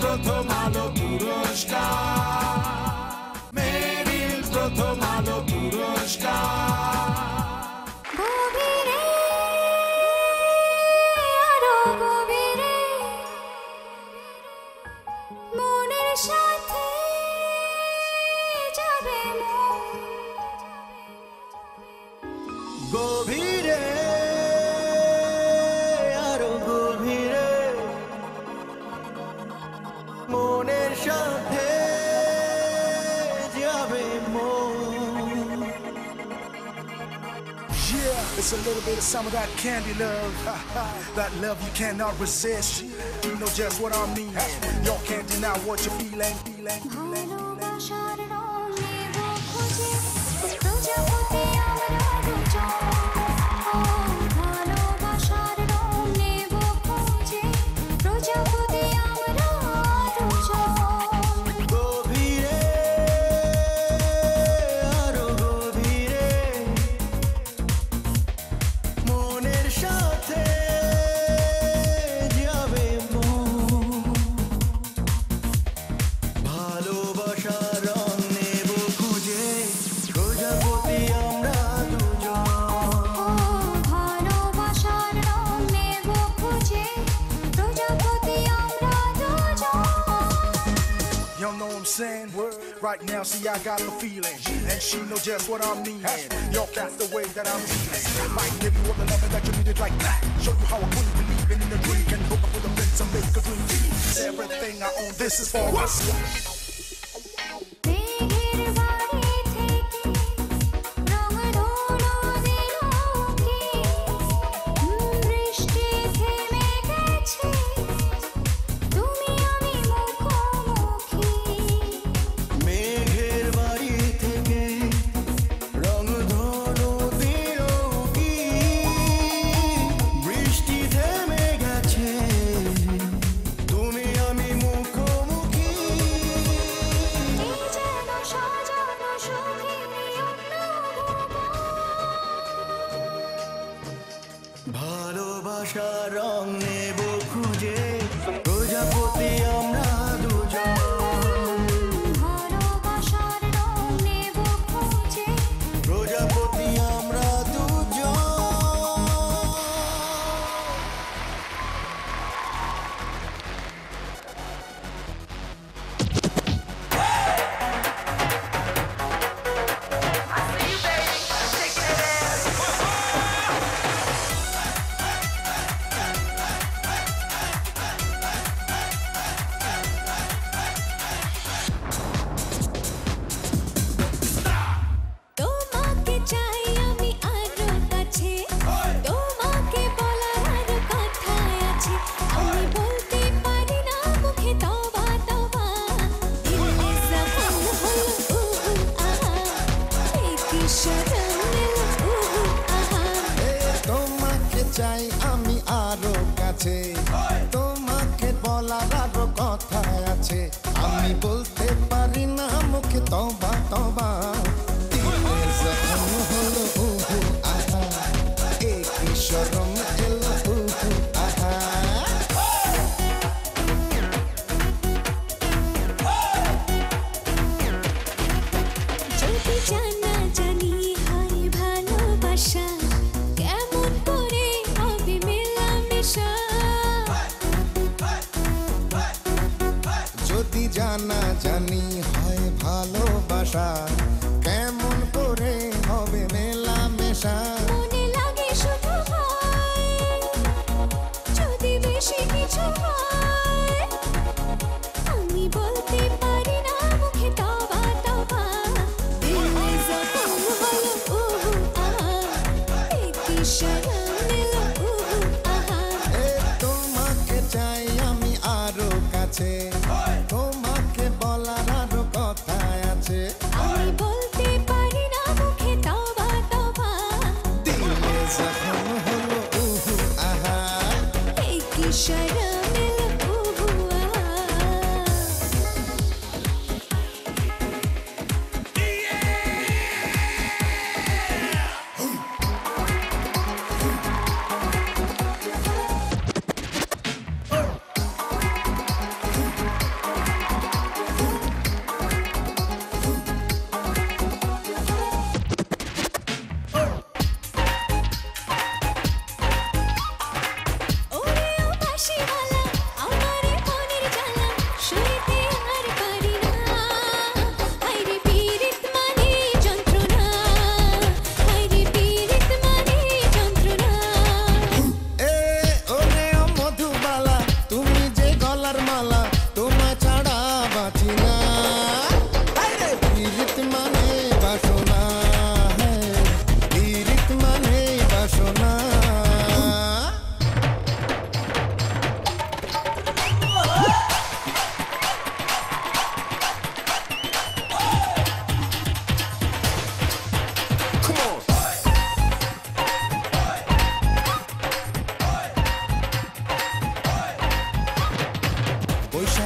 প্রথম আলো পুরস্কার, মেরিল প্রথম আলো পুরস্কার। গভীরে আরো গভীরে মনের সাথে যাবে মন, গভীরে আরো গভীরে মনের সাথে যাবে মন। Yeah, it's a little bit of some of that candy love, that love you cannot resist. You know just what I mean. You can't deny what you're feeling. ভালোবাসার রং নেব খুঁজে প্রজাপতি আমরা দুজন, ভালোবাসার রং নেব খুঁজে প্রজাপতি আমরা দুজন। গভীরে আরো গভীরে মনের সাথে যাবে মন। ভালোবাসার রং নেব খুঁজে প্রজাপতি আমরা দুজন। ভালোবাসার রং নেব খুঁজে প্রজাপতি আমরা দুজন। You know what I'm saying? Right now, see, I got the feeling, and she know just what I mean. Yo, that's the way that I'm feeling. Might give you all the love that you needed like that. Show you how I couldn't believe in a dream. Can hook up with a friend, some make a dream. Everything I own, this is for us. মেঘের বাড়ি থেকে রং ধুলো দিল কি, বৃষ্টি থেমে গেছে তুমি আমি মুখোমুখি। মেঘের বাড়ি থেকে রং ধনু দিল কি, বৃষ্টি থেমে গেছে তুমি আমি মুখোমুখি। এই যেন সাজানো সুখেরই অন্য ভালোবাসার রং নেব খুঁজে প্রজাপতি আমরা দুজন। ভালোবাসার রং নেব খুঁজে প্রজাপতি আমরা দুজন। তোমাকে চাই আমি আরো কাছে, তোমাকে বলার আরো কথা আছে, আমি বলতে পারি না মুখে তবা তবা, দিলে জখম হলো উহু আহা, এই কি শরম নিলো উহু আহা। তোমাকে চাই আমি আরো কাছে, তোমাকে বলার আরো কথা আছে, আমি বলতে পারি না মুখে তবা তবা, দিলে জখম হলো উহু আহা, এ কি শরম এলো উহু আহা। যদি জানা জানি হয় ভালোবাসা, কেমন করে হবে মেলামেশা। যদি জানা জানি হয় ভালোবাসা, কেমন করে হবে মেলামেশা। মনে লাগে শুধু ভয়, যদি বেশি কিছু হয়, আমি বলতে পারি না মুখে তবা তবা, দিলে জখম হলো উহু আহা, এই কি শরম নিলো উহু আহা। এ তোমাকে চাই আমি আরো কাছে, তোমাকে বলার আরো কথা আছে, আমি বলতে পারি না মুখে তবা তবা, দিলে জখম হলো উহু আহা। এই কি শরম নিলো উহু আহা।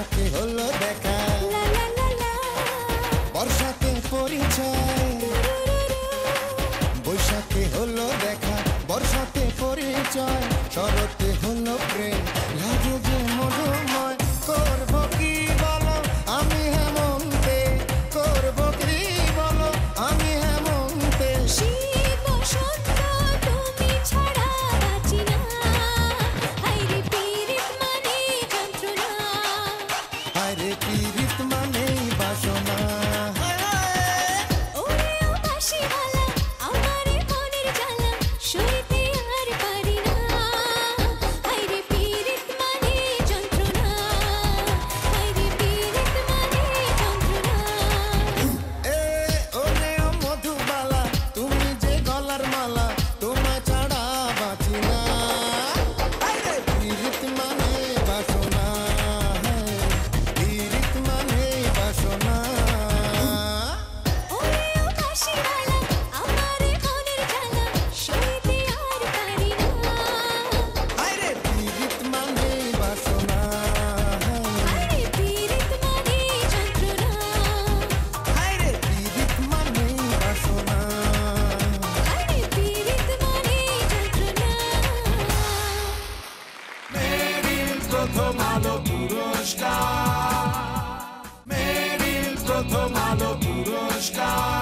বৈশাখে হলো দেখা লা লা লা লা বর্ষাতে পরিচয় বৈশাখে হলো দেখা বর্ষাতে পরিচয় শরতে হলো প্রেম লাগে যে মধুময় করবো কি বলো আমি হেমন্তে করবো কি বলো আমি হেমন্তে শীত বসন্ত তুমি ছাড়া বাঁচি না হায়রে পীড়িত মানে যন্ত্রণা আরে পীড়িত মানেই বাসনা ওরে ও বাঁশিওয়ালা আমারে মনের জ্বালা সইতে আর পারি না হায়রে পীড়িত মানে যন্ত্রণা হায়রে পীড়িত মানে যন্ত্রণা এ ওরে ও মধুবালা তুমি যে গলার মালা তোমায় ছাড়া বাঁচি না আরে পীড়িত মানে বাসনা পীড়িত মানে বাসনা ওরে ও বাঁশিওয়ালা আমারে মনের জ্বালা সইতে আর পারি না আরে পীড়িত মানে বাসনা হায়রে পীড়িত মানে যন্ত্রণা আরে পীড়িত মানে বাসনা হায়রে পীড়িত মানে যন্ত্রণা মেরিল প্রথম আলো পুরস্কার মেরিল প্রথম আলো পুরস্কার